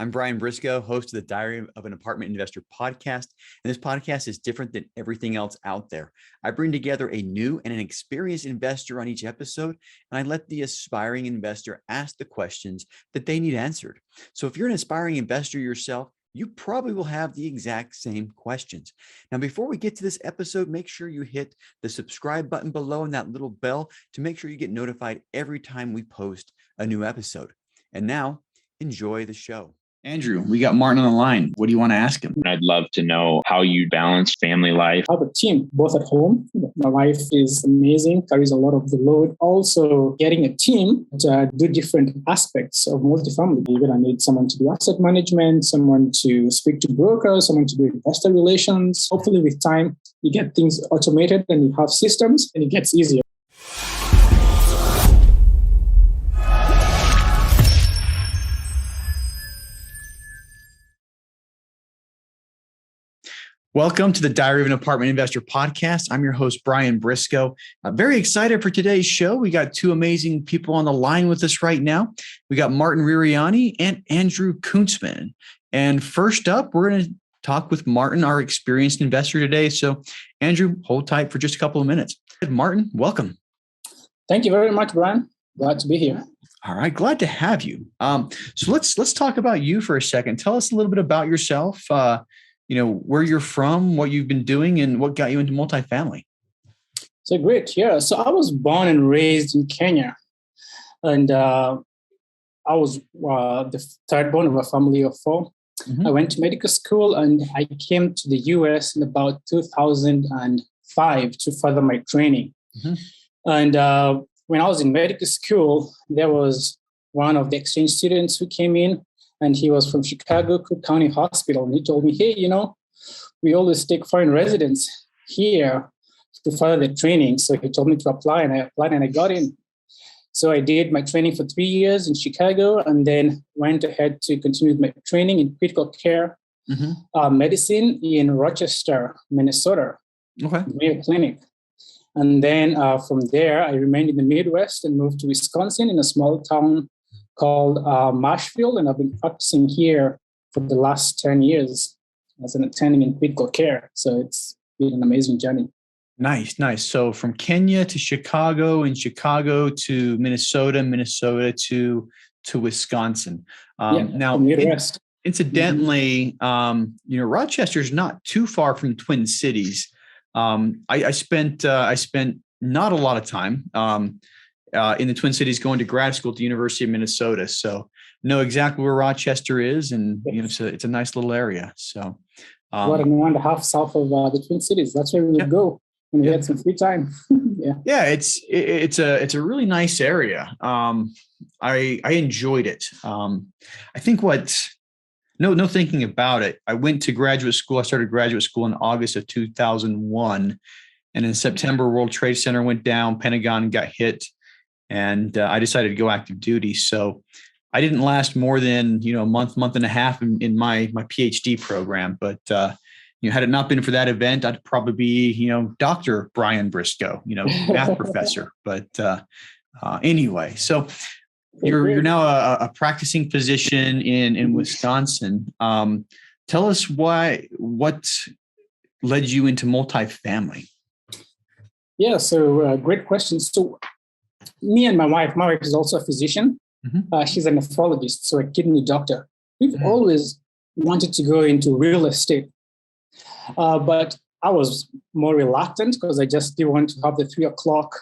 I'm Brian Briscoe, host of the Diary of an Apartment Investor podcast. And this podcast is different than everything else out there. I bring together a new and an experienced investor on each episode, and I let the aspiring investor ask the questions that they need answered. So if you're an aspiring investor yourself, you probably will have the exact same questions. Now, before we get to this episode, make sure you hit the subscribe button below and that little bell to make sure you get notified every time we post a new episode. And now, enjoy the show. Andrew, we got Martin on the line. What do you want to ask him? I'd love to know how you balance family life. I have a team, both at home. My wife is amazing, carries a lot of the load. Also, getting a team to do different aspects of multifamily. You're going to need someone to do asset management, someone to speak to brokers, someone to do investor relations. Hopefully, with time, you get things automated and you have systems and it gets easier. Welcome to the Diary of an Apartment Investor podcast. I'm your host, Brian Briscoe. I'm very excited for today's show. We got two amazing people on the line with us right now. We got Martin Reriani and Andrew Kuntzman. And first up, we're going to talk with Martin, our experienced investor today. So Andrew, hold tight for just a couple of minutes. Martin, welcome. Thank you very much, Brian. Glad to be here. All right, glad to have you. So let's talk about you for a second. Tell us a little bit about yourself. Where you're from, what you've been doing, and what got you into multifamily. So great. Yeah. So I was born and raised in Kenya. And I was the third born of a family of four. Mm-hmm. I went to medical school and I came to the US in about 2005 to further my training. Mm-hmm. And when I was in medical school, there was one of the exchange students who came in. And he was from Chicago, Cook County Hospital. And he told me, hey, we always take foreign residents here to further their training. So he told me to apply, and I applied and I got in. So I did my training for 3 years in Chicago and then went ahead to continue my training in critical care medicine in Rochester, Minnesota, Mayo Clinic. And then from there, I remained in the Midwest and moved to Wisconsin in a small town called Marshfield, and I've been practicing here for the last 10 years as an attending in critical care. So it's been an amazing journey. Nice. So from Kenya to Chicago, and Chicago to Minnesota, Minnesota to Wisconsin. Now, Midwest. Incidentally, Rochester's not too far from Twin Cities. I spent not a lot of time in the Twin Cities going to grad school at the University of Minnesota. So know exactly where Rochester is. And it's a nice little area. So about an hour and a half south of the Twin Cities. That's where we would go when we had some free time. It's a really nice area. I enjoyed it. I think no thinking about it. I went to graduate school. I started graduate school in August of 2001. And in September, World Trade Center went down, Pentagon got hit. And I decided to go active duty. So I didn't last more than, a month and a half in my PhD program. But, had it not been for that event, I'd probably be, Dr. Brian Briscoe, math professor. But anyway, so you're now a practicing physician in Wisconsin. Tell us what led you into multifamily? Yeah, so great question. So me and my wife is also a physician. Mm-hmm. She's a nephrologist, so a kidney doctor. We've always wanted to go into real estate. But I was more reluctant because I just didn't want to have the 3 o'clock,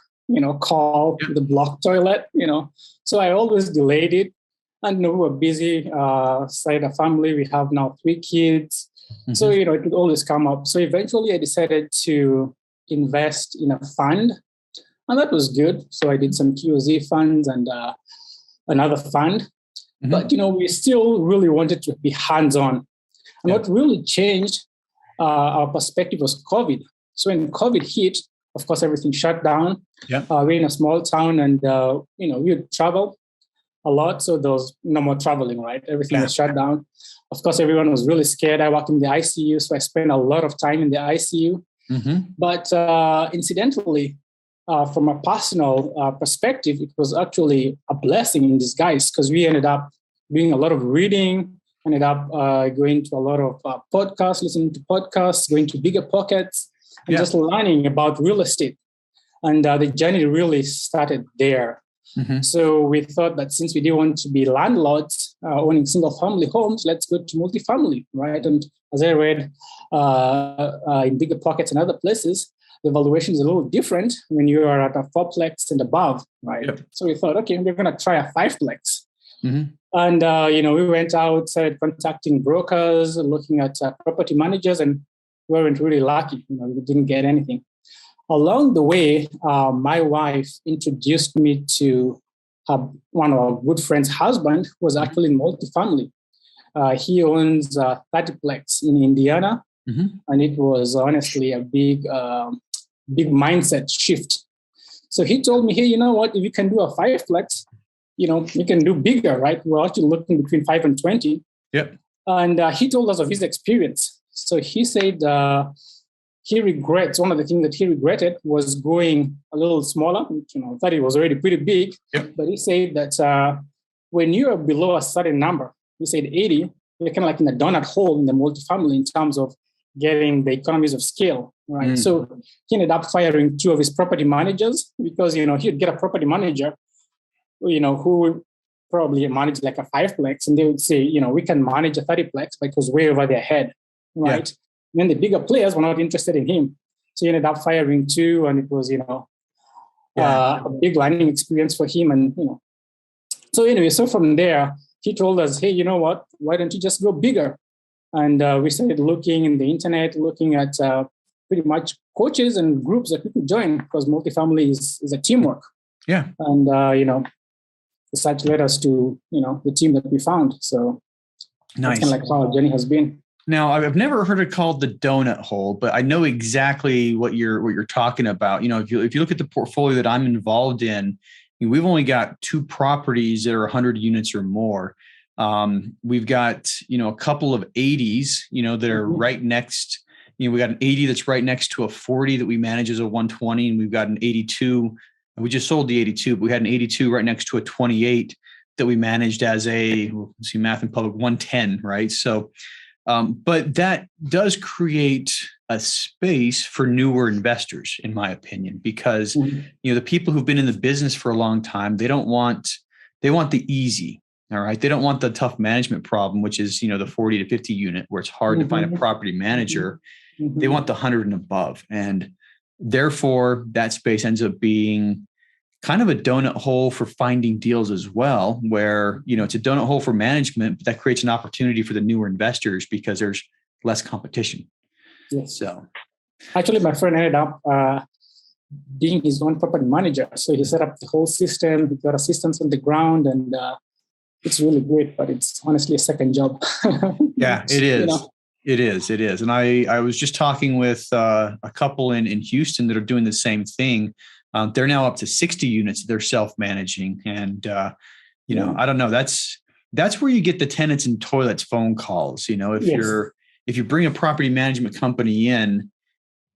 call the block toilet, So I always delayed it. And we were busy, started a family. We have now 3 kids. Mm-hmm. So, it would always come up. So eventually I decided to invest in a fund. And that was good. So I did some QOZ funds and another fund. Mm-hmm. But, we still really wanted to be hands-on. And what really changed our perspective was COVID. So when COVID hit, of course, everything shut down. Yeah. We're in a small town and, we would travel a lot. So there was no more traveling, right? Everything was shut down. Of course, everyone was really scared. I worked in the ICU, so I spent a lot of time in the ICU. Mm-hmm. But incidentally, from a personal perspective, it was actually a blessing in disguise because we ended up doing a lot of reading ended up going to a lot of podcasts, listening to podcasts, going to Bigger Pockets, and just learning about real estate. And the journey really started there. Mm-hmm. So we thought that since we didn't want to be landlords owning single-family homes, let's go to multifamily, right? And as I read in Bigger Pockets and other places, the valuation is a little different when you are at a 4-plex and above, right? Yep. So we thought, okay, we're going to try a 5-plex. Mm-hmm. And, we went out, started contacting brokers, looking at property managers, and we weren't really lucky. We didn't get anything. Along the way, my wife introduced me to one of our good friends' husband, who was actually in multifamily. He owns 30-plex in Indiana, and it was honestly a big mindset shift. So he told me, hey, you know what? If you can do a 5-plex, you can do bigger, right? We're actually looking between 5 and 20. Yep. And he told us of his experience. So he said he regrets, one of the things that he regretted was going a little smaller. Thought it was already pretty big. Yep. But he said that when you are below a certain number, he said 80, you're kind of like in a donut hole in the multifamily in terms of getting the economies of scale, right? So he ended up firing 2 of his property managers because, he'd get a property manager, who would probably manage like a 5-plex, and they would say, we can manage a 30-plex, but it was way over their head, right? Yeah. And then the bigger players were not interested in him. So he ended up firing 2, and it was, a big learning experience for him. And, so anyway, so from there, he told us, hey, you know what, why don't you just go bigger? And we started looking in the internet, looking at pretty much coaches and groups that we could join, because multifamily is a teamwork. Yeah. And, such led us to, the team that we found. So nice. That's kind of like how our journey has been. Now, I've never heard it called the donut hole, but I know exactly what you're talking about. If you look at the portfolio that I'm involved in, we've only got 2 properties that are 100 units or more. We've got, a couple of 80s, that are right next. We got an 80 that's right next to a 40 that we manage as a 120, and we've got an 82. We just sold the 82, but we had an 82 right next to a 28 that we managed as a, let's see, math in public, 110, right? So, but that does create a space for newer investors, in my opinion, because, the people who've been in the business for a long time, they want the easy, all right? They don't want the tough management problem, which is, the 40 to 50 unit where it's hard to find a property manager. They want the 100 and above. And therefore that space ends up being kind of a donut hole for finding deals as well, where, it's a donut hole for management, but that creates an opportunity for the newer investors because there's less competition. Yes. So actually, my friend ended up being his own property manager. So he set up the whole system, he got assistants on the ground, and it's really great, but it's honestly a second job. Yeah, it is. It is. And I was just talking with a couple in Houston that are doing the same thing. They're now up to 60 units they're self-managing. And, I don't know, that's where you get the tenants and toilets phone calls. If you bring a property management company in,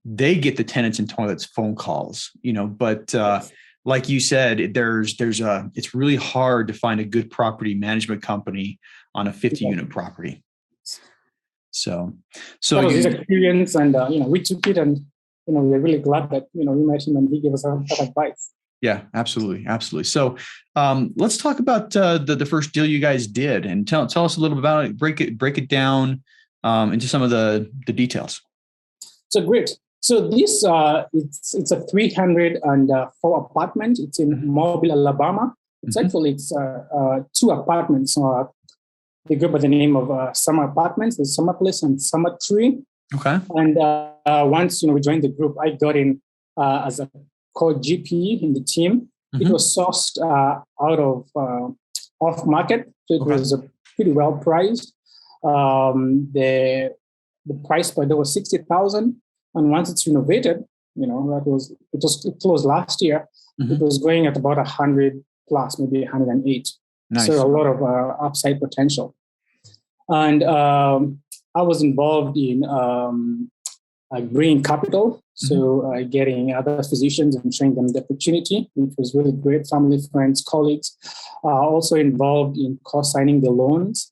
they get the tenants and toilets phone calls, but like you said, it's really hard to find a good property management company on a 50 unit property. So that was his experience, and we took it, and we're really glad that we met him and he gave us that advice. Yeah, absolutely. So let's talk about the first deal you guys did, and tell us a little bit about it. Break it down into some of the details. So great. So this it's a 304 apartment. It's in Mobile, Alabama. It's actually 2 apartments. They go by the name of Summer Apartments. There's Summer Place and Summer Tree. Okay. And once we joined the group, I got in as a co-GP in the team. It was sourced out of off market, so it was pretty well priced. The price per door was $60,000, and once it's renovated, it closed last year. It was going at about 100 plus, maybe 108. Nice. So a lot of upside potential. And I was involved in bringing capital, so getting other physicians and showing them the opportunity, which was really great. Family, friends, colleagues. Also involved in co-signing the loans.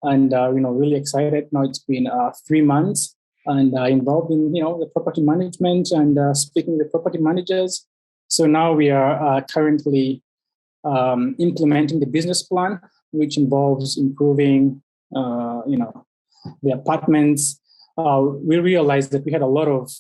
and really excited. Now it's been 3 months, and involved in the property management and speaking with property managers. So now we are currently implementing the business plan, which involves improving the apartments. We realized that we had a lot of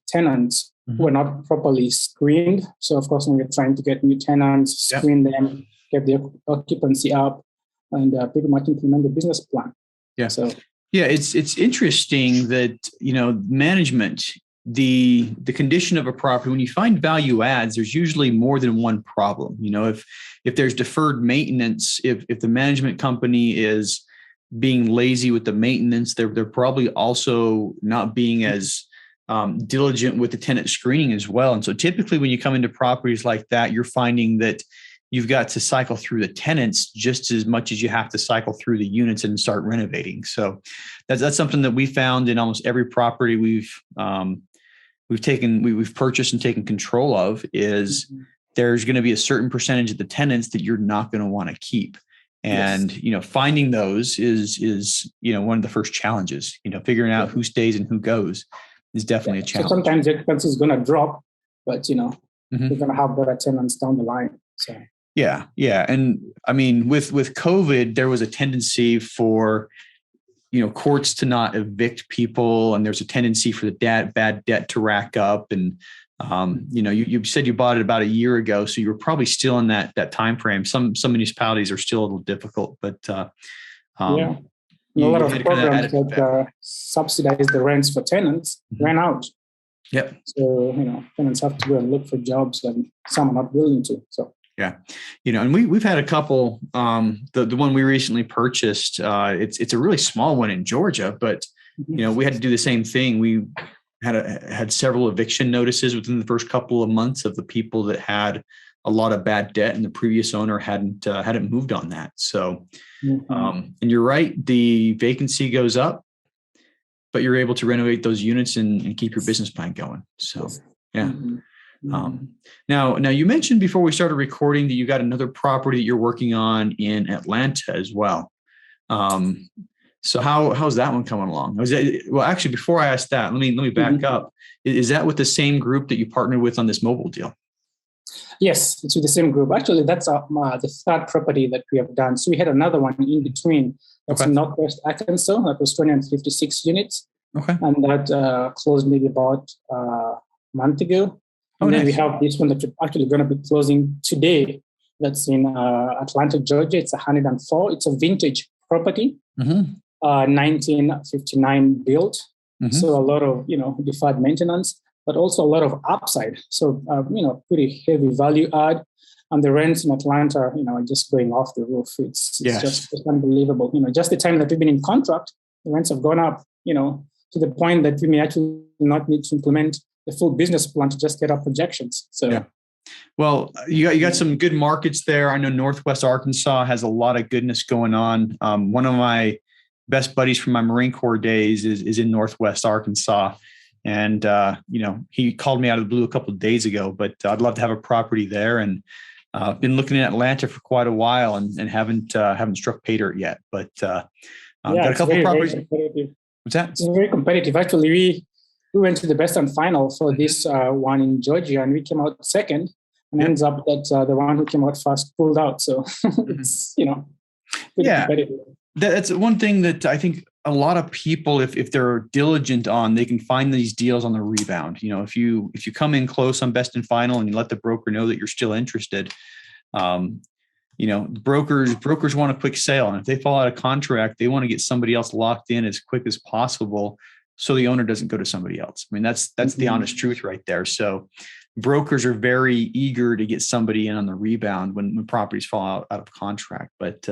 tenants who were not properly screened. So of course, we're trying to get new tenants, screen them, get their occupancy up, and pretty much implement the business plan. Yeah. So yeah, it's interesting that management, the condition of a property, when you find value adds, there's usually more than one problem. If there's deferred maintenance, if the management company is being lazy with the maintenance, they're probably also not being as diligent with the tenant screening as well. And so typically when you come into properties like that, you're finding that you've got to cycle through the tenants just as much as you have to cycle through the units and start renovating. So that's something that we found in almost every property we've purchased and taken control of is there's going to be a certain percentage of the tenants that you're not going to want to keep. And, finding those is one of the first challenges, figuring out who stays and who goes is definitely a challenge. So sometimes the expense is going to drop, but, you're going to have better tenants down the line. So. Yeah. Yeah. And I mean, with COVID, there was a tendency for, courts to not evict people. And there's a tendency for the bad debt to rack up. And, you said you bought it about a year ago, so you were probably still in that time frame. Some municipalities are still a little difficult, but a lot of programs that subsidize the rents for tenants ran out. Yep. So tenants have to go and look for jobs, and some are not willing to. So yeah, and we've had a couple. The one we recently purchased, it's a really small one in Georgia, but we had to do the same thing. We had several eviction notices within the first couple of months of the people that had a lot of bad debt, and the previous owner hadn't moved on that. So, and you're right, the vacancy goes up, but you're able to renovate those units and keep your business plan going. So, yeah. Now you mentioned before we started recording that you got another property that you're working on in Atlanta as well. So how's that one coming along? Well, actually, before I ask that, let me back up. Is that with the same group that you partnered with on this mobile deal? Yes, it's with the same group. Actually, that's the third property that we have done. So we had another one in between. That's in Northwest Arkansas. That was 256 units. Okay. And that closed maybe about a month ago. And then we have this one that you're actually going to be closing today. That's in Atlanta, Georgia. It's 104. It's a vintage property. 1959 built. So a lot of, deferred maintenance, but also a lot of upside. So, pretty heavy value add. And the rents in Atlanta, are just going off the roof. It's just unbelievable. Just the time that we've been in contract, the rents have gone up, to the point that we may actually not need to implement the full business plan to just get our projections. So. Yeah. Well, you got some good markets there. I know Northwest Arkansas has a lot of goodness going on. One of my best buddies from my Marine Corps days is in Northwest Arkansas. And, he called me out of the blue a couple of days ago, but I'd love to have a property there. And been looking at Atlanta for quite a while and haven't struck pay dirt yet. But got a couple of properties. What's that? It's very competitive. Actually, we went to the best and final for this one in Georgia, and we came out second. And ends up that the one who came out first pulled out. So it's, pretty competitive. That's one thing that I think a lot of people, if they're diligent on, they can find these deals on the rebound. If you come in close on best and final and you let the broker know that you're still interested, brokers want a quick sale. And if they fall out of contract, they want to get somebody else locked in as quick as possible so the owner doesn't go to somebody else. I mean, that's the honest truth right there. So brokers are very eager to get somebody in on the rebound when properties fall out of contract. But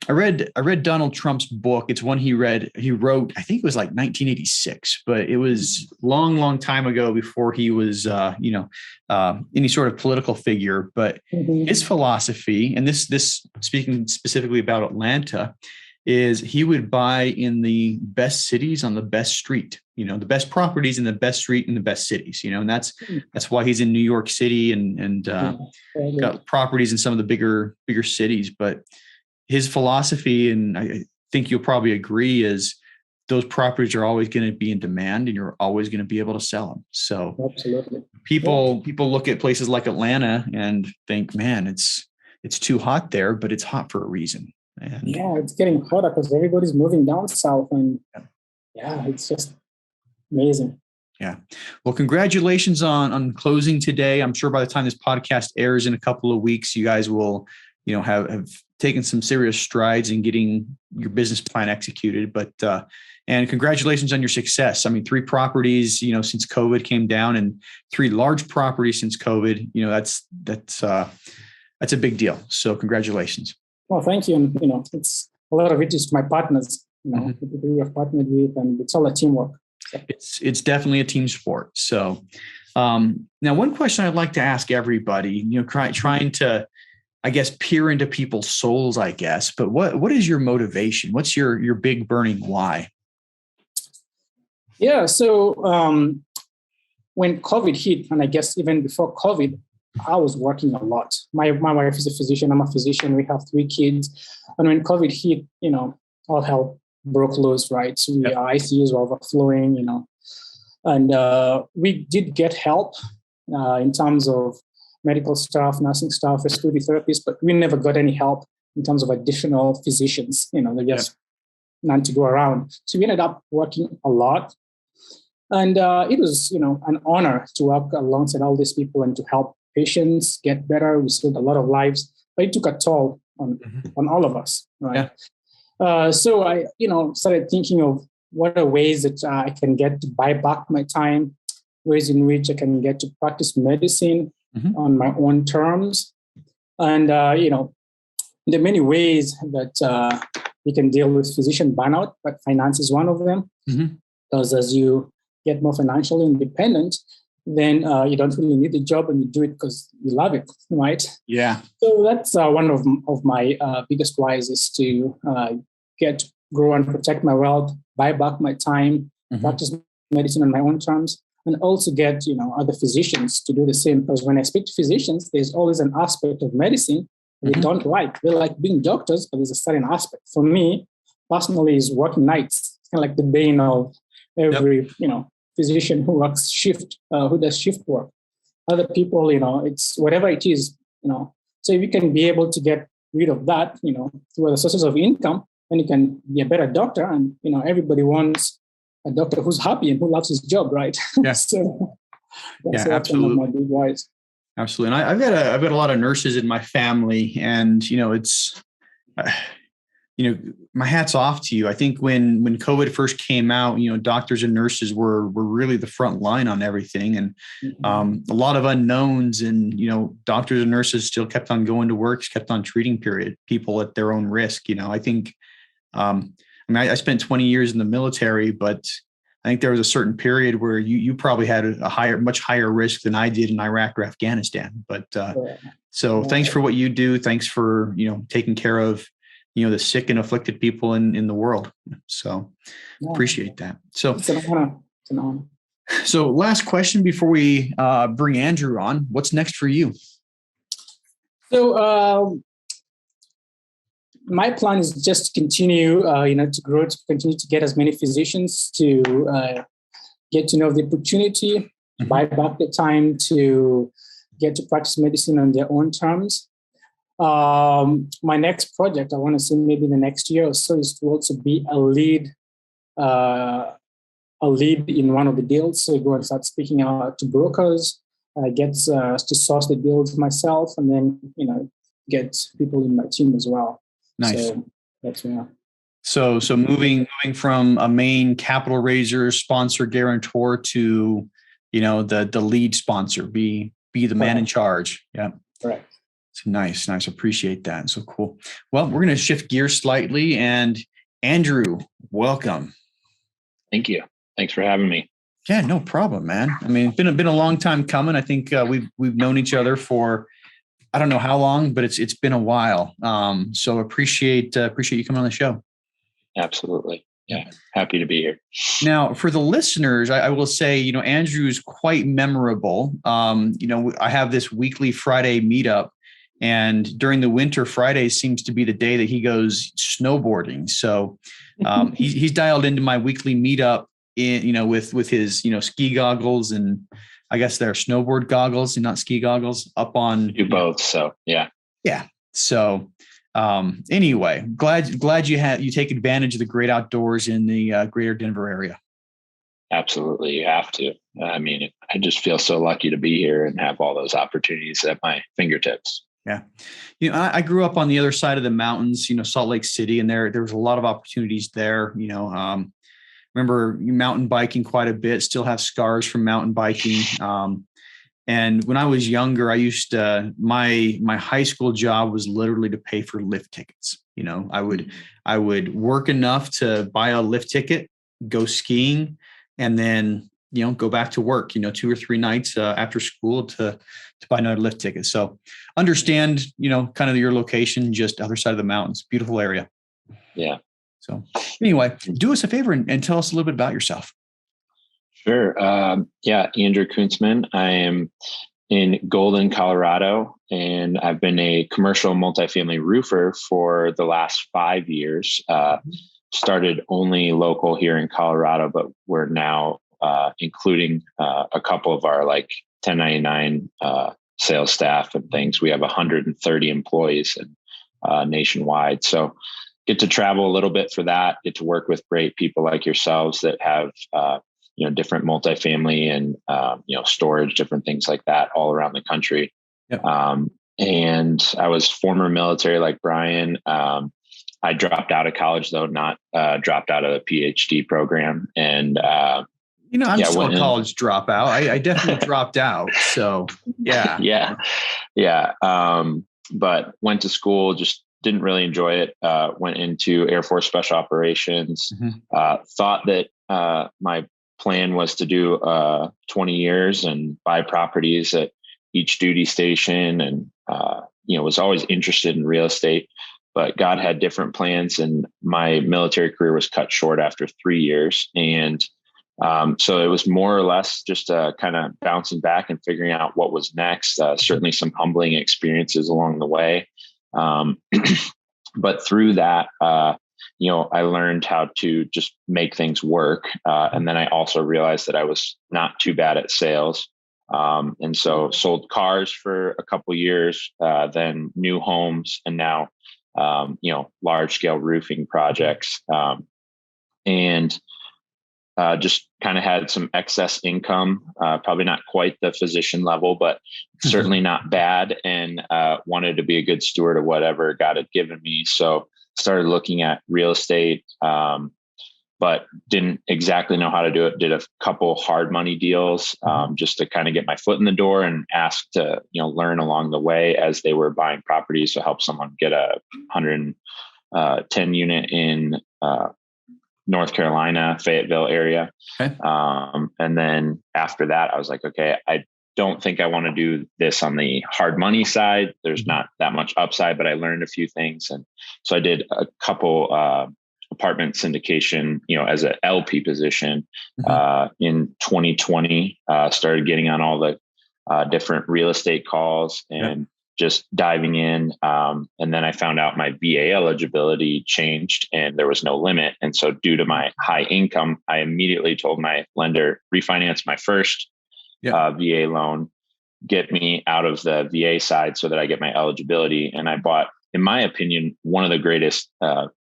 I read Donald Trump's book. It's one he wrote, I think it was like 1986, but it was long time ago before he was, any sort of political figure. But his philosophy, and this speaking specifically about Atlanta, is he would buy in the best cities on the best street, the best properties in the best street in the best cities, and that's why he's in New York City and got properties in some of the bigger cities. But his philosophy, and I think you'll probably agree, is those properties are always going to be in demand and you're always going to be able to sell them. So Absolutely. people look at places like Atlanta and think, man, it's too hot there, but it's hot for a reason. And yeah, it's getting hotter because everybody's moving down south, and yeah, it's just amazing. Yeah. Well, congratulations on closing today. I'm sure by the time this podcast airs in a couple of weeks, you guys will, have taken some serious strides in getting your business plan executed. But and congratulations on your success. I mean, 3 properties, since COVID came down, and 3 large properties since COVID. That's a big deal. So congratulations. Well, thank you. And it's a lot of it is my partners. The people we have partnered with, and it's all a teamwork. It's definitely a team sport. So now one question I'd like to ask everybody, trying to, I guess, peer into people's souls, I guess, but what is your motivation? What's your big burning why? Yeah. So when COVID hit, and I guess even before COVID, I was working a lot. My wife is a physician. I'm a physician. We have 3 kids. And when COVID hit, all hell broke loose, right? So our ICUs were overflowing, and we did get help in terms of medical staff, nursing staff, respiratory therapists, but we never got any help in terms of additional physicians. They just none to go around. So we ended up working a lot. And it was, an honor to work alongside all these people and to help patients get better. We saved a lot of lives, but it took a toll on all of us, right? Yeah. So I, started thinking of what are ways that I can get to buy back my time, ways in which I can get to practice medicine on my own terms. And, there are many ways that you can deal with physician burnout, but finance is one of them. Because as you get more financially independent, then you don't really need the job and you do it because you love it, right? Yeah. So that's one of my biggest whys is to grow and protect my wealth, buy back my time, practice medicine on my own terms, and also get other physicians to do the same. Because when I speak to physicians, there's always an aspect of medicine they don't like. They like being doctors, but there's a certain aspect. For me, personally, is working nights. It's kind of like the bane of every physician who works shift, who does shift work. Other people, it's whatever it is, So if you can be able to get rid of that, through other sources of income, then you can be a better doctor. And everybody wants a doctor who's happy and who loves his job, right? Yeah. So Absolutely. One of my big whys. Absolutely. And I've got a lot of nurses in my family, and it's. My hat's off to you. I think when COVID first came out, doctors and nurses were really the front line on everything, and a lot of unknowns. And doctors and nurses still kept on going to work, kept on treating people at their own risk. I think, I spent 20 years in the military, but I think there was a certain period where you probably had a much higher risk than I did in Iraq or Afghanistan. But thanks for what you do. Thanks for taking care of the sick and afflicted people in the world. So appreciate that. So it's an honor. It's an honor. So last question before we bring Andrew on, what's next for you? So my plan is just to continue, to grow, to continue to get as many physicians to get to know the opportunity, buy back the time to get to practice medicine on their own terms. My next project, I want to say maybe the next year or so, is to also be a lead in one of the deals. So go and start speaking out to brokers, get to source the deals myself, and then get people in my team as well. Nice. So that's where. So moving from a main capital raiser, sponsor, guarantor to the lead sponsor, be the man in charge. Yeah. Correct. It's nice. Appreciate that. So cool. Well, we're going to shift gears slightly, and Andrew, welcome. Thank you. Thanks for having me. Yeah, no problem, man. I mean, it's been a long time coming. I think we've known each other for, I don't know how long, but it's been a while. So appreciate you coming on the show. Absolutely. Yeah. Happy to be here. Now, for the listeners, I will say, Andrew's quite memorable. I have this weekly Friday meetup. And during the winter, Friday seems to be the day that he goes snowboarding. So he's dialed into my weekly meetup with his, ski goggles, and I guess they're snowboard goggles and not ski goggles up on. Do both. So yeah. Yeah. So anyway, glad you take advantage of the great outdoors in the greater Denver area. Absolutely. You have to. I mean, I just feel so lucky to be here and have all those opportunities at my fingertips. Yeah. I grew up on the other side of the mountains, Salt Lake City, and there was a lot of opportunities there. Remember mountain biking quite a bit, still have scars from mountain biking. And when I was younger, I used to, my high school job was literally to pay for lift tickets. I would work enough to buy a lift ticket, go skiing, and then, go back to work, 2 or 3 nights after school to buy another lift ticket. So understand, kind of your location, just other side of the mountains, beautiful area. Yeah. So anyway, do us a favor and tell us a little bit about yourself. Sure. Andrew Kuntzman. I am in Golden, Colorado, and I've been a commercial multifamily roofer for the last 5 years. Started only local here in Colorado, but we're now including a couple of our 1099 sales staff and things. We have 130 employees and nationwide. So get to travel a little bit for that, get to work with great people like yourselves that have, different multifamily and, storage, different things like that all around the country. Yep. And I was former military like Brian. I dropped out of college, though, not dropped out of the PhD program. And, I'm still a college dropout. I definitely dropped out. So, yeah. Yeah. But went to school, just didn't really enjoy it. Went into Air Force Special Operations. Mm-hmm. Thought that my plan was to do 20 years and buy properties at each duty station, and was always interested in real estate. But God had different plans, and my military career was cut short after 3 years. And so it was more or less just kind of bouncing back and figuring out what was next. Certainly some humbling experiences along the way. But through that, I learned how to just make things work. And then I also realized that I was not too bad at sales. And so sold cars for a couple of years, then new homes, and now, large scale roofing projects. And just kind of had some excess income, probably not quite the physician level, but certainly not bad, and wanted to be a good steward of whatever God had given me. So started looking at real estate, but didn't exactly know how to do it. Did a couple hard money deals just to kind of get my foot in the door, and asked to learn along the way as they were buying properties to help someone get a 110 unit in North Carolina, Fayetteville area. Okay. And then after that, I was like, okay, I don't think I want to do this on the hard money side. There's not that much upside, but I learned a few things. And so I did a couple apartment syndication, as an LP position in 2020, started getting on all the different real estate calls and just diving in. And then I found out my VA eligibility changed and there was no limit. And so due to my high income, I immediately told my lender, refinance my first VA loan, get me out of the VA side so that I get my eligibility. And I bought, in my opinion, one of the greatest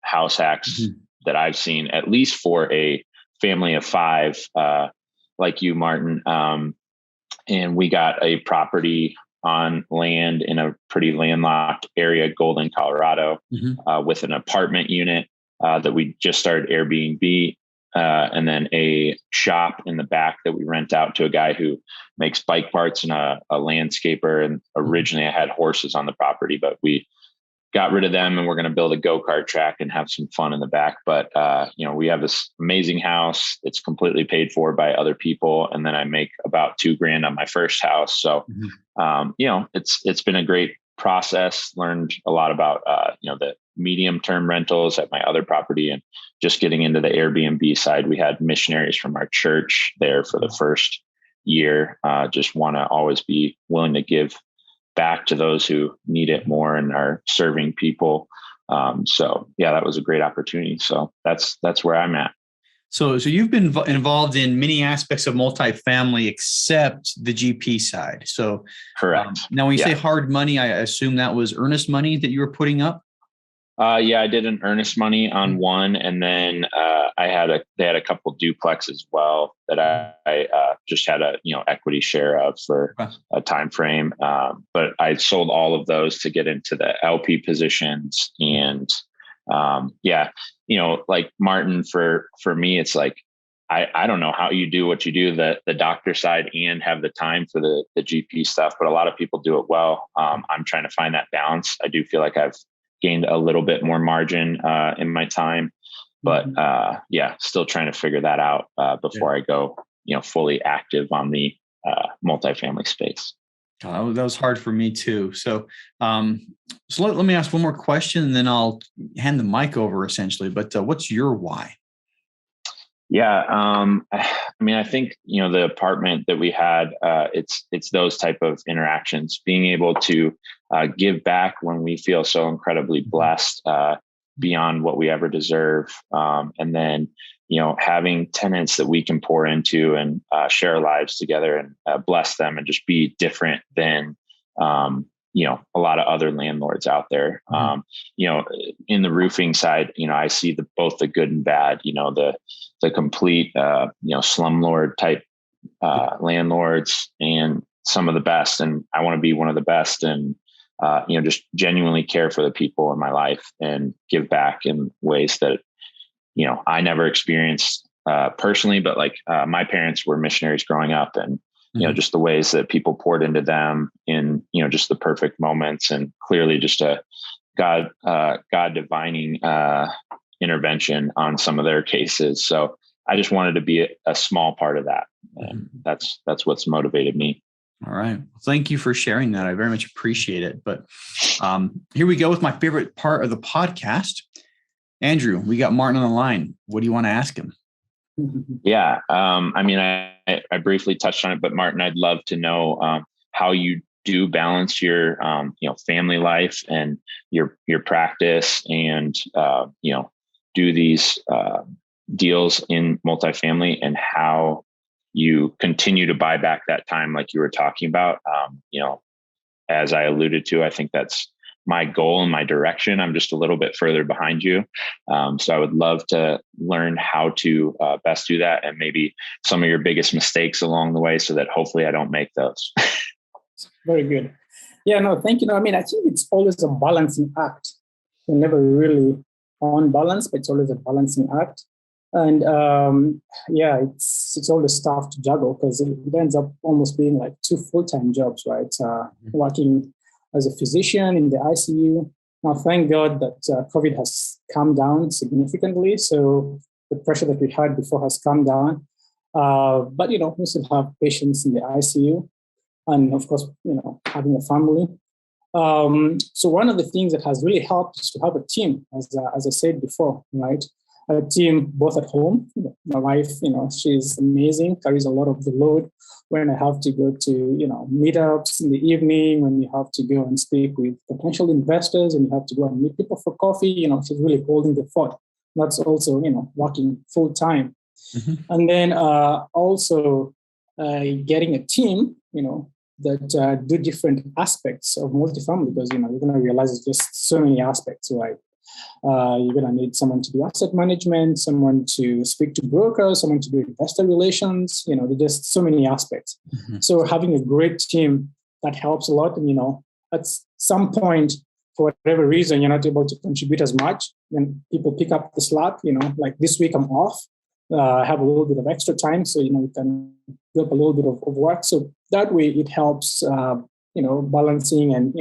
house hacks that I've seen, at least for a family of 5, like you, Martin. And we got a property on land in a pretty landlocked area, Golden, Colorado, with an apartment unit that we just started Airbnb, and then a shop in the back that we rent out to a guy who makes bike parts and a landscaper. And originally I had horses on the property, but we got rid of them and we're going to build a go-kart track and have some fun in the back. But, we have this amazing house. It's completely paid for by other people. And then I make about $2,000 on my first house. So, it's been a great process. Learned a lot about, the medium-term rentals at my other property, and just getting into the Airbnb side. We had missionaries from our church there for the first year. Just want to always be willing to give back to those who need it more and are serving people. So yeah, that was a great opportunity. So that's where I'm at. So you've been involved in many aspects of multifamily except the GP side. So correct. Now when you say hard money, I assume that was earnest money that you were putting up? Yeah, I did an earnest money on one, and then they had a couple duplex as well that I just had a equity share of for a time frame. But I sold all of those to get into the LP positions, and like Martin, for me, it's like I don't know how you do what you do, the doctor side, and have the time for the GP stuff, but a lot of people do it well. I'm trying to find that balance. I do feel like I've gained a little bit more margin in my time, but still trying to figure that out before I go, fully active on the multifamily space. God, that was hard for me too. So, let me ask one more question, and then I'll hand the mic over essentially. But what's your why? Yeah. I think, the apartment that we had, it's those type of interactions, being able to give back when we feel so incredibly blessed, beyond what we ever deserve. And then, having tenants that we can pour into and share our lives together and bless them and just be different than, a lot of other landlords out there. In the roofing side, I see both the good and bad, the complete, slumlord type landlords and some of the best. And I want to be one of the best and, just genuinely care for the people in my life and give back in ways that, I never experienced personally, but like my parents were missionaries growing up, and just the ways that people poured into them in, just the perfect moments, and clearly just a God divining intervention on some of their cases. So I just wanted to be a small part of that. And that's what's motivated me. All right. Thank you for sharing that. I very much appreciate it. But here we go with my favorite part of the podcast. Andrew, we got Martin on the line. What do you want to ask him? Yeah. I briefly touched on it, but Martin, I'd love to know how you do balance your, family life and your practice and, do these deals in multifamily, and how you continue to buy back that time like you were talking about. As I alluded to, I think that's my goal and my direction. I'm just a little bit further behind you. So I would love to learn how to best do that, and maybe some of your biggest mistakes along the way, so that hopefully I don't make those. Very good. Yeah, no, thank you. I think it's always a balancing act. You're never really on balance, but it's always a balancing act. And it's always tough to juggle, because it ends up almost being like 2 full-time jobs, right? Working as a physician in the ICU. Now, thank God that COVID has come down significantly. So the pressure that we had before has come down. But, we still have patients in the ICU. And of course, having a family. So one of the things that has really helped is to have a team, as I said before, right? A team both at home. My wife, she's amazing, carries a lot of the load when I have to go to, meetups in the evening, when you have to go and speak with potential investors and you have to go and meet people for coffee, she's really holding the fort. That's also, working full time. And then also getting a team, that do different aspects of multifamily, because, you're going to realize it's just so many aspects, right? You're going to need someone to do asset management, someone to speak to brokers, someone to do investor relations. There's just so many aspects. So having a great team, that helps a lot. And, at some point, for whatever reason, you're not able to contribute as much, then people pick up the slack. Like this week I'm off. I have a little bit of extra time, so, we can build a little bit of work. So that way it helps, balancing and,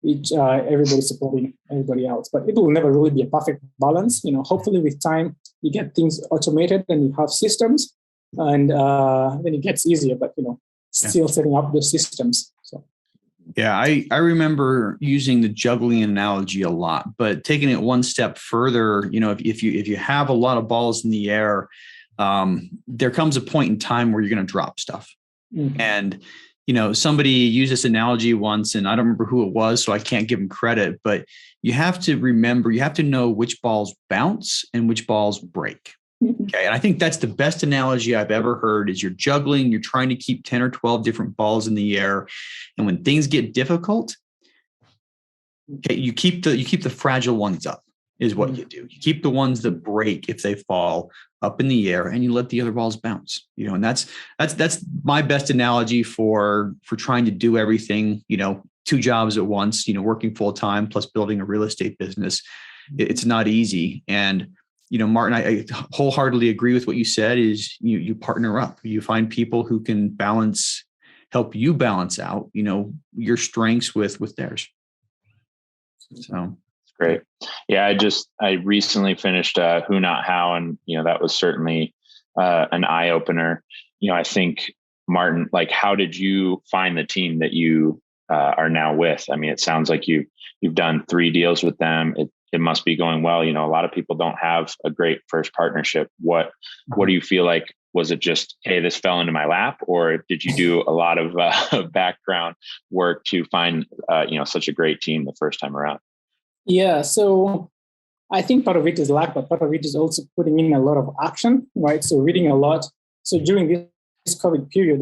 everybody supporting everybody else. But it will never really be a perfect balance. Hopefully with time, you get things automated and you have systems, and then it gets easier, but, still setting up those systems. So. Yeah, I remember using the juggling analogy a lot, but taking it one step further, if you have a lot of balls in the air, there comes a point in time where you're going to drop stuff. And somebody used this analogy once, and I don't remember who it was, so I can't give them credit, but you have to remember, you have to know which balls bounce and which balls break. Okay. And I think that's the best analogy I've ever heard is you're juggling, you're trying to keep 10 or 12 different balls in the air. And when things get difficult, okay, you keep the fragile ones up is what you do. You keep the ones that break if they fall up in the air, and you let the other balls bounce, and that's my best analogy for trying to do everything, 2 jobs at once, working full time plus building a real estate business. It's not easy. And, Martin, I wholeheartedly agree with what you said is you partner up, you find people who can help you balance out, your strengths with theirs. So. Great. Yeah, I recently finished Who Not How, and that was certainly an eye opener. I think, Martin, like, how did you find the team that you are now with? I mean, it sounds like you've done 3 deals with them. It must be going well. A lot of people don't have a great first partnership. What do you feel like? Was it just, hey, this fell into my lap, or did you do a lot of background work to find such a great team the first time around? Yeah, so I think part of it is luck, but part of it is also putting in a lot of action, right? So reading a lot. So during this COVID period,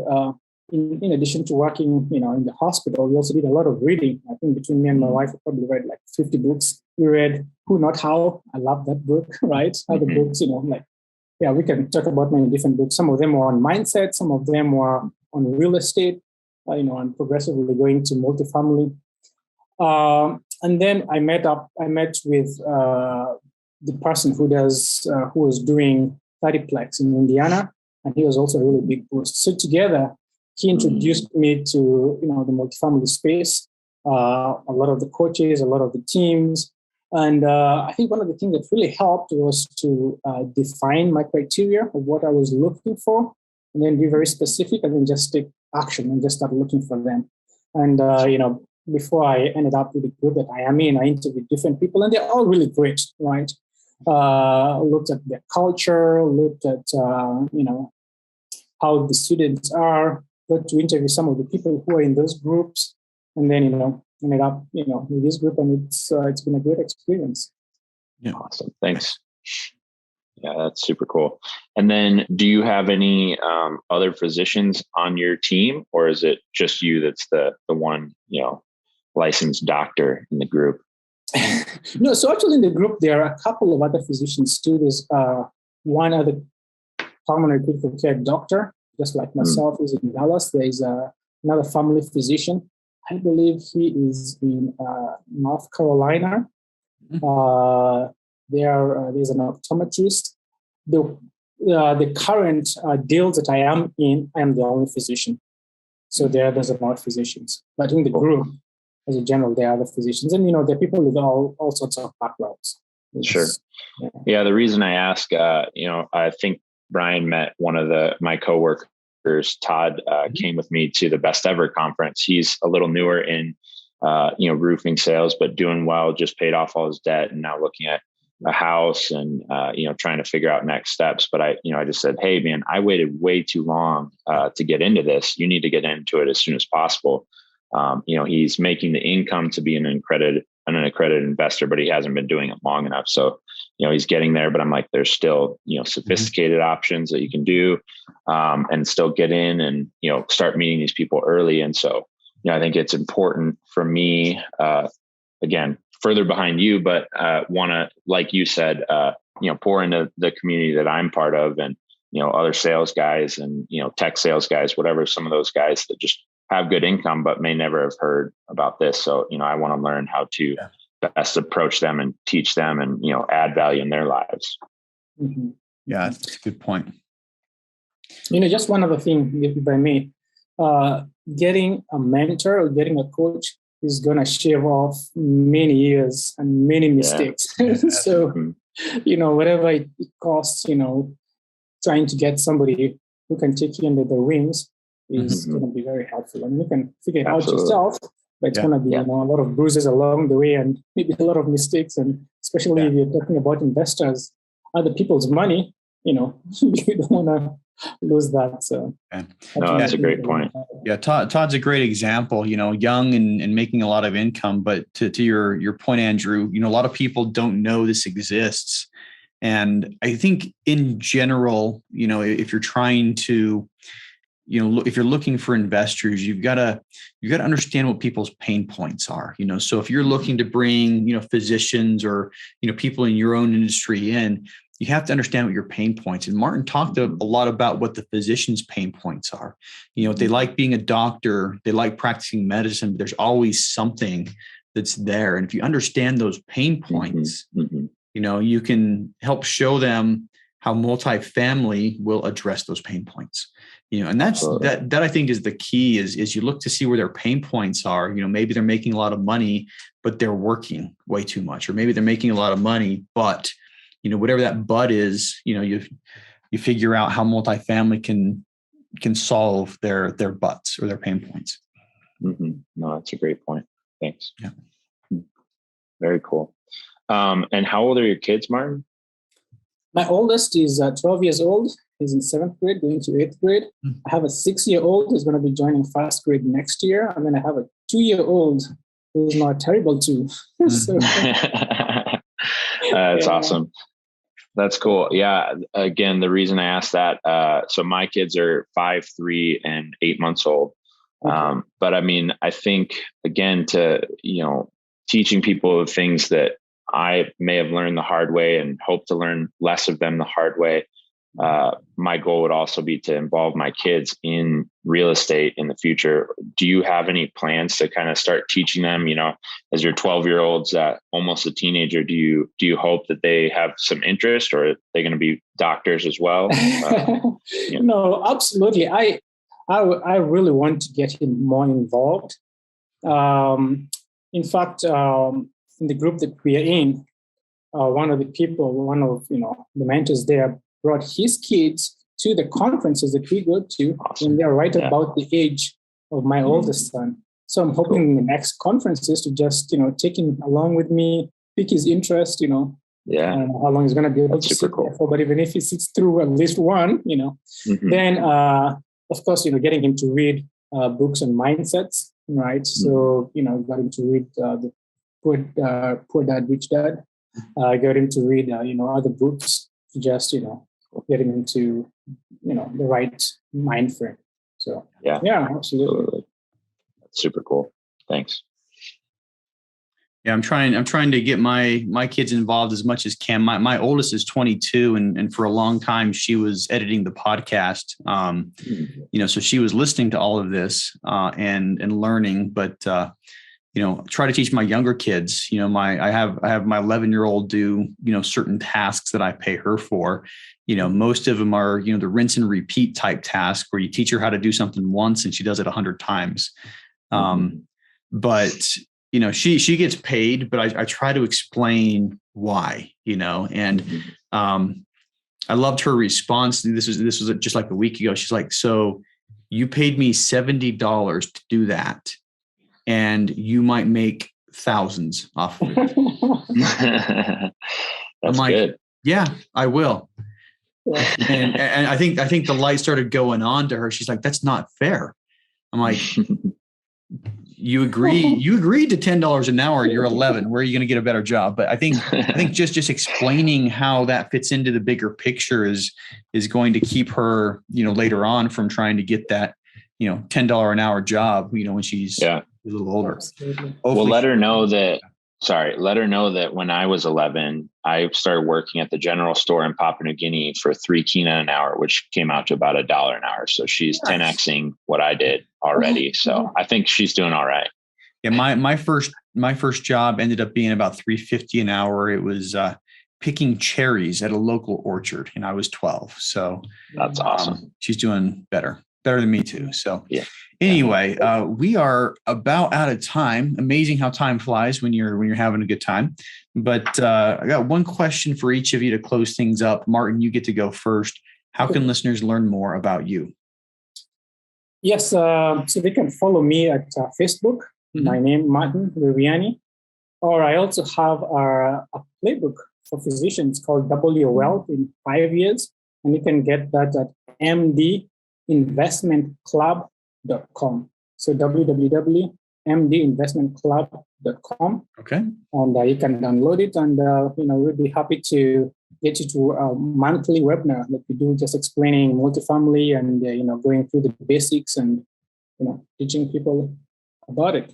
in addition to working, in the hospital, we also did a lot of reading. I think between me and my wife, we probably read like 50 books. We read Who Not How. I love that book, right? Other books, we can talk about many different books. Some of them were on mindset. Some of them were on real estate, and progressively going to multifamily. And then I met with the person who was doing 30plex in Indiana, and he was also a really big boost. So together, he introduced me to the multifamily space, a lot of the coaches, a lot of the teams, and I think one of the things that really helped was to define my criteria of what I was looking for, and then be very specific, and then just take action and just start looking for them. And before I ended up with the group that I am in, I interviewed different people, and they're all really great, right? Looked at their culture, looked at, how the students are, got to interview some of the people who are in those groups, and then, ended up, in this group, and it's been a great experience. Yeah. Awesome. Thanks. Yeah, that's super cool. And then do you have any other physicians on your team, or is it just you that's the one, licensed doctor in the group? No, so actually in the group, there are a couple of other physicians too. There's one other pulmonary critical care doctor, just like myself, is in Dallas. There is another family physician. I believe he is in North Carolina. There's an optometrist. The current deals that I am in, I am the only physician. So there's about physicians. But in the group, as a general, there are other physicians. And, there are people with all sorts of backgrounds. Sure. Yeah, the reason I ask, I think Brian met one of my coworkers, Todd, came with me to the Best Ever conference. He's a little newer in, roofing sales, but doing well, just paid off all his debt and now looking at a house and, trying to figure out next steps. But I just said, hey, man, I waited way too long to get into this. You need to get into it as soon as possible. He's making the income to be an accredited investor, but he hasn't been doing it long enough. So, he's getting there, but I'm like, there's still, sophisticated options that you can do and still get in and, start meeting these people early. And so, I think it's important for me, again, further behind you, but want to, like you said, pour into the community that I'm part of and, other sales guys and, tech sales guys, whatever, some of those guys that just have good income, but may never have heard about this. So, I want to learn how to best approach them and teach them and, add value in their lives. Mm-hmm. Yeah, that's a good point. Just one other thing, if I may, getting a mentor or getting a coach is going to shave off many years and many mistakes. Yeah. So, whatever it costs, trying to get somebody who can take you under their wings is going to be very helpful. And you can figure it out yourself, but it's going to be a lot of bruises along the way and maybe a lot of mistakes. And especially if you're talking about investors, other people's money, you don't want to lose that. So Okay. No, that's a great point. Yeah, Todd's a great example, young and making a lot of income. But to your point, Andrew, a lot of people don't know this exists. And I think in general, if you're trying to, if you're looking for investors, you've got to understand what people's pain points are. So if you're looking to bring, physicians or, people in your own industry in, you have to understand what your pain points. And Martin talked a lot about what the physician's pain points are. They like being a doctor, they like practicing medicine, but there's always something that's there. And if you understand those pain points, you can help show them how multifamily will address those pain points. And that I think is the key is you look to see where their pain points are. Maybe they're making a lot of money, but they're working way too much, or maybe they're making a lot of money, but whatever that but is, you figure out how multifamily can solve their buts or their pain points. No, that's a great point. Thanks. Yeah. Very cool. And how old are your kids, Martin? My oldest is 12 years old. He's in 7th grade, going to 8th grade. I have a 6-year-old who's going to be joining 1st grade next year. And then I have a 2-year-old who's not terrible too. So, that's awesome. That's cool. Yeah. Again, the reason I asked that, so my kids are 5, 3, and 8 months old. Okay. But I mean, I think again, to, teaching people things that I may have learned the hard way and hope to learn less of them the hard way. My goal would also be to involve my kids in real estate in the future. Do you have any plans to kind of start teaching them, as your 12-year-old's almost a teenager, do you hope that they have some interest, or are they going to be doctors as well? No, absolutely. I really want to get him more involved. In fact, in the group that we are in, one of the mentors there brought his kids to the conferences that we go to, and they're right about the age of my oldest son. So I'm hoping in the next conferences to just, take him along with me, pick his interest, how long he's going to be able to sit there for. But even if he sits through at least one, then, of course, getting him to read books on mindsets, right? So, got him to read the Poor Dad, Rich Dad. Got him to read, other books to just, get him into, the right mind frame. So, yeah, absolutely. That's super cool. Thanks. Yeah, I'm trying to get my kids involved as much as can. My oldest is 22, and for a long time she was editing the podcast. So she was listening to all of this and learning, but try to teach my younger kids. I have my 11-year-old do certain tasks that I pay her for. Most of them are the rinse and repeat type tasks where you teach her how to do something once and she does it 100 times. But she gets paid, but I try to explain why. And I loved her response. This was just like a week ago. She's like, "So you paid me $70 to do that, and you might make thousands off of it." That's like, good. Yeah, I will. And I think the light started going on to her. She's like, "That's not fair." I'm like, you agreed to $10 an hour. You're 11. Where are you going to get a better job? But I think just explaining how that fits into the bigger picture is going to keep her, later on from trying to get that, $10 an hour job, when she's a little older. Well, let her know that when I was 11, I started working at the general store in Papua New Guinea for 3 kina an hour, which came out to about $1 an hour. So she's 10xing what I did already. So I think she's doing all right. Yeah. My first job ended up being about $3.50 an hour. It was picking cherries at a local orchard, and I was 12. So that's awesome. She's doing better than me too. So anyway, we are about out of time. Amazing how time flies when you're having a good time. But I got one question for each of you to close things up. Martin, you get to go first. How can listeners learn more about you? Yes, so they can follow me at Facebook. My name, Martin Reriani. Or I also have a playbook for physicians called Double Your Wealth in 5 years. And you can get that at mdinvestmentclub.com. So www.mdinvestmentclub.com. Okay. And you can download it, and we'll be happy to get you to a monthly webinar that we do, just explaining multifamily and going through the basics and teaching people about it.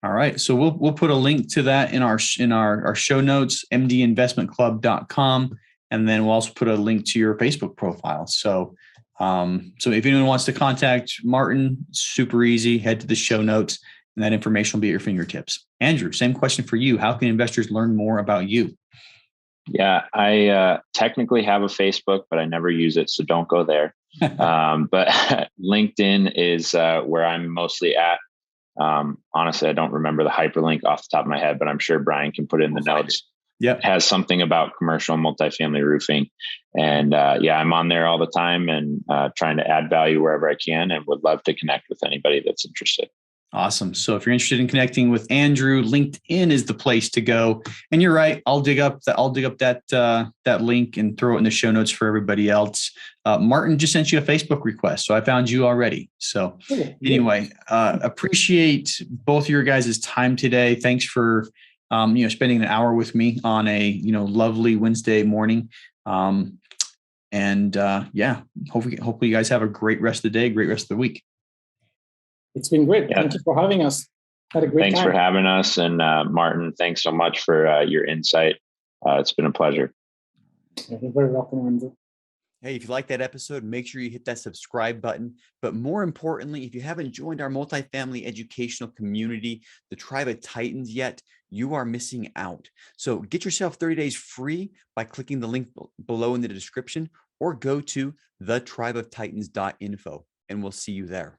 All right. So we'll put a link to that in our show notes, mdinvestmentclub.com. And then we'll also put a link to your Facebook profile. So if anyone wants to contact Martin, super easy, head to the show notes and that information will be at your fingertips. Andrew, same question for you. How can investors learn more about you? Yeah, I technically have a Facebook, but I never use it. So don't go there. But LinkedIn is where I'm mostly at. Honestly, I don't remember the hyperlink off the top of my head, but I'm sure Brian can put it in the notes. Yep. It has something about commercial multifamily roofing. And I'm on there all the time and trying to add value wherever I can, and would love to connect with anybody that's interested. Awesome. So if you're interested in connecting with Andrew, LinkedIn is the place to go. And you're right. I'll dig up that link and throw it in the show notes for everybody else. Martin just sent you a Facebook request, so I found you already. So anyway, appreciate both of your guys' time today. Thanks for spending an hour with me on a lovely Wednesday morning. Hopefully you guys have a great rest of the day, great rest of the week. It's been great. Yeah. Thank you for having us. Had a great time. Thanks for having us. And Martin, thanks so much for your insight. It's been a pleasure. You're very welcome, Andrew. Hey, if you like that episode, make sure you hit that subscribe button. But more importantly, if you haven't joined our multifamily educational community, the Tribe of Titans yet, you are missing out. So get yourself 30 days free by clicking the link below in the description, or go to thetribeoftitans.info, and we'll see you there.